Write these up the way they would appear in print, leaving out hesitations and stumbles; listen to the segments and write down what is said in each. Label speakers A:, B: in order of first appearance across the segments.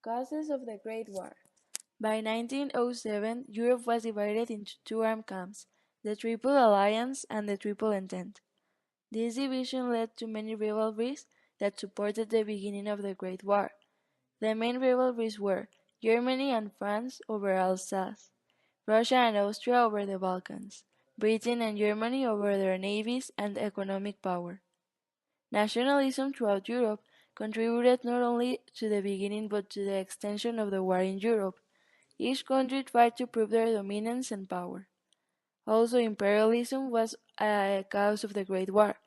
A: Causes of the Great War. By 1907, Europe was divided into two armed camps, the Triple Alliance and the Triple Entente. This division led to many rivalries that supported the beginning of the Great War. The main rivalries were Germany and France over Alsace, Russia and Austria over the Balkans, Britain and Germany over their navies and economic power. Nationalism throughout Europe contributed not only to the beginning but to the extension of the war in Europe. Each country tried to prove their dominance and power. Also, imperialism was a cause of the Great War,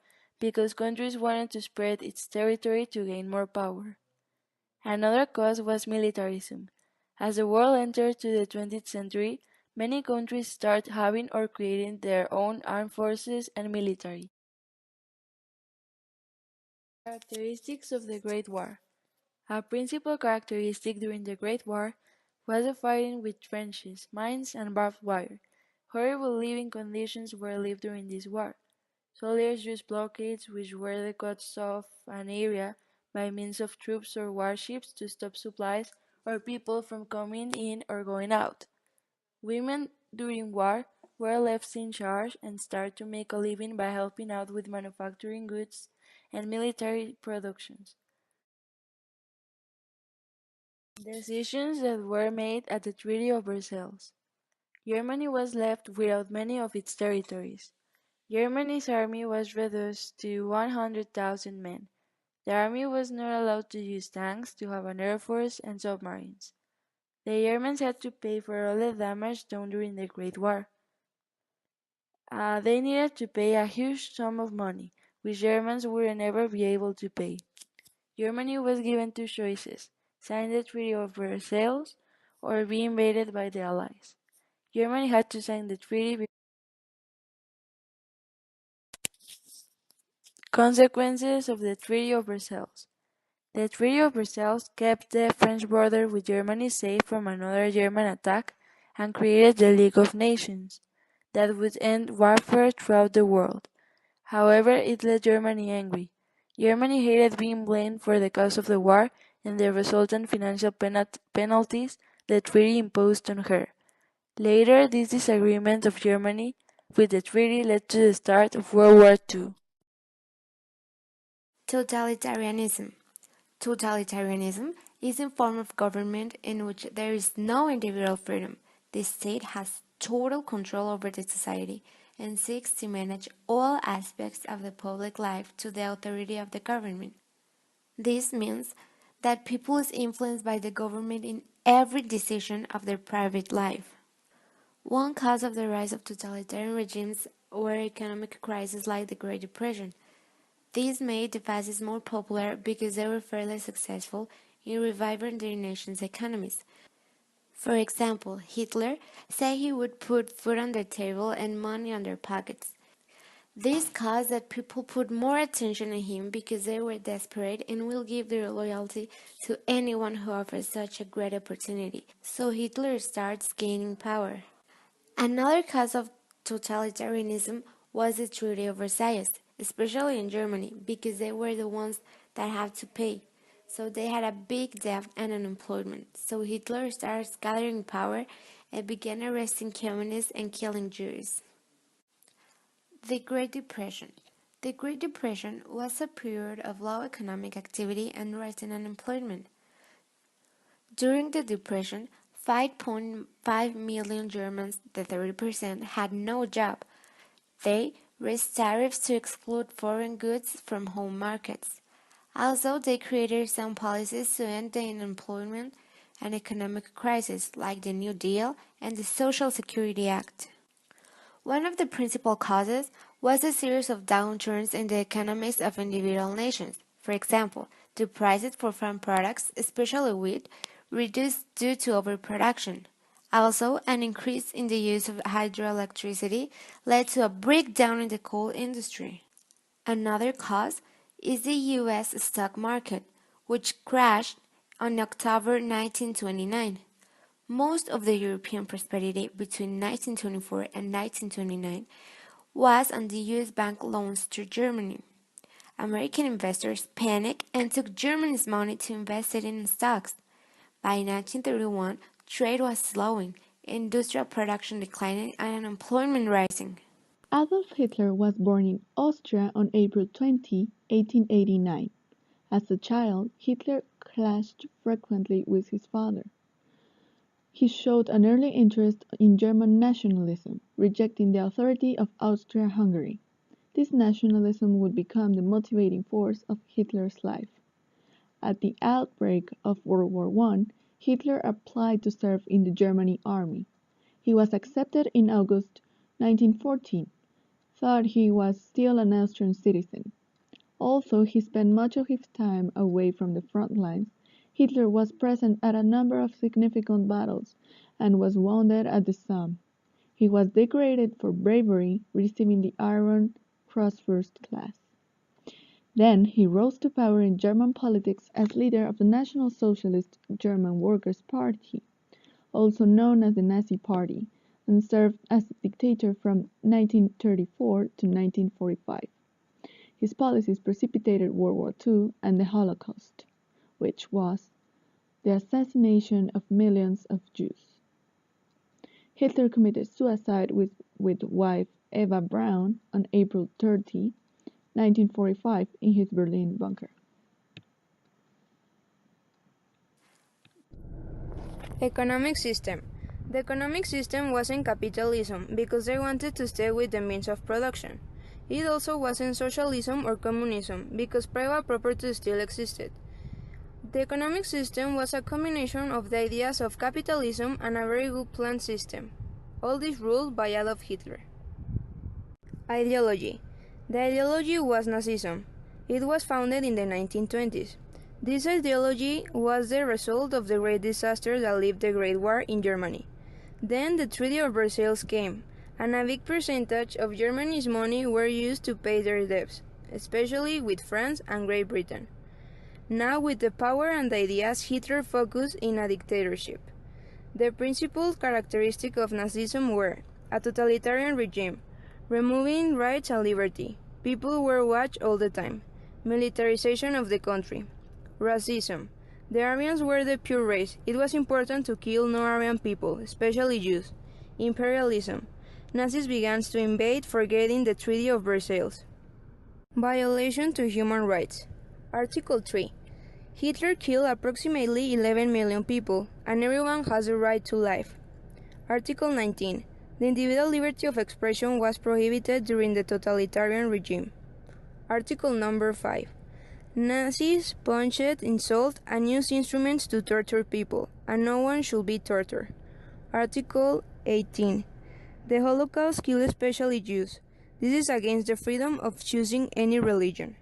A: because countries wanted to spread its territory to gain more power. Another cause was militarism. As the world entered to the 20th century, many countries started having or creating their own armed forces and military. Characteristics of the Great War. A principal characteristic during the Great War was the fighting with trenches, mines, and barbed wire. Horrible living conditions were lived during this war. Soldiers used blockades, which were the cuts off an area by means of troops or warships to stop supplies or people from coming in or going out. Women during war were left in charge and started to make a living by helping out with manufacturing goods and military productions. Decisions that were made at the Treaty of Versailles. Germany was left without many of its territories. Germany's army was reduced to 100,000 men. The army was not allowed to use tanks, to have an air force, and submarines. The Germans had to pay for all the damage done during the Great War. They needed to pay a huge sum of money, which Germans would never be able to pay. Germany was given two choices: sign the Treaty of Versailles or be invaded by the Allies. Germany had to sign the treaty. Consequences of the Treaty of Versailles. The Treaty of Versailles kept the French border with Germany safe from another German attack and created the League of Nations that would end warfare throughout the world. However, it led Germany angry. Germany hated being blamed for the cause of the war and the resultant financial penalties the treaty imposed on her. Later, this disagreement of Germany with the treaty led to the start of World War II.
B: Totalitarianism. Totalitarianism is a form of government in which there is no individual freedom. The state has total control over the society and seeks to manage all aspects of the public life to the authority of the government. This means that people is influenced by the government in every decision of their private life. One cause of the rise of totalitarian regimes were economic crises like the Great Depression. These made the fascists more popular because they were fairly successful in reviving their nation's economies. For example, Hitler said he would put food on their table and money on their pockets. This caused that people put more attention on him because they were desperate and will give their loyalty to anyone who offers such a great opportunity. So Hitler starts gaining power. Another cause of totalitarianism was the Treaty of Versailles, especially in Germany, because they were the ones that had to pay. So they had a big debt and unemployment. So Hitler started gathering power and began arresting communists and killing Jews. The Great Depression. The Great Depression was a period of low economic activity and rising unemployment. During the Depression, 5.5 million Germans, the 30%, had no job. They raised tariffs to exclude foreign goods from home markets. Also, they created some policies to end the unemployment and economic crisis, like the New Deal and the Social Security Act. One of the principal causes was a series of downturns in the economies of individual nations. For example, the prices for farm products, especially wheat, reduced due to overproduction. Also, an increase in the use of hydroelectricity led to a breakdown in the coal industry. Another cause is the US stock market, which crashed on October 1929. Most of the European prosperity between 1924 and 1929 was on the US bank loans to Germany. American investors panicked and took Germany's money to invest it in stocks. By 1931, trade was slowing, industrial production declining, and unemployment rising.
C: Adolf Hitler was born in Austria on April 20, 1889. As a child, Hitler clashed frequently with his father. He showed an early interest in German nationalism, rejecting the authority of Austria-Hungary. This nationalism would become the motivating force of Hitler's life. At the outbreak of World War I, Hitler applied to serve in the German army. He was accepted in August 1914, though he was still an Austrian citizen. Although he spent much of his time away from the front lines, Hitler was present at a number of significant battles and was wounded at the Somme. He was decorated for bravery, receiving the Iron Cross First Class. Then he rose to power in German politics as leader of the National Socialist German Workers' Party, also known as the Nazi Party, and served as dictator from 1934 to 1945. His policies precipitated World War II and the Holocaust, which was the assassination of millions of Jews. Hitler committed suicide with wife Eva Braun on April 30, 1945, in his Berlin bunker.
D: Economic system. The economic system wasn't capitalism because they wanted to stay with the means of production. It also wasn't socialism or communism because private property still existed. The economic system was a combination of the ideas of capitalism and a very good planned system. All this ruled by Adolf Hitler. Ideology. The ideology was Nazism. It was founded in the 1920s. This ideology was the result of the great disaster that led the Great War in Germany. Then the Treaty of Versailles came, and a big percentage of Germany's money were used to pay their debts, especially with France and Great Britain. Now with the power and the ideas, Hitler focused in a dictatorship. The principal characteristics of Nazism were a totalitarian regime, removing rights and liberty. People were watched all the time. Militarization of the country. Racism. The Aryans were the pure race. It was important to kill non-Aryan people, especially Jews. Imperialism. Nazis began to invade, forgetting the Treaty of Versailles. Violation to human rights. Article 3. Hitler killed approximately 11 million people, and everyone has the right to life. Article 19. The individual liberty of expression was prohibited during the totalitarian regime. Article number 5. Nazis punched, insulted, and used instruments to torture people, and no one should be tortured. Article 18. The Holocaust killed especially Jews. This is against the freedom of choosing any religion.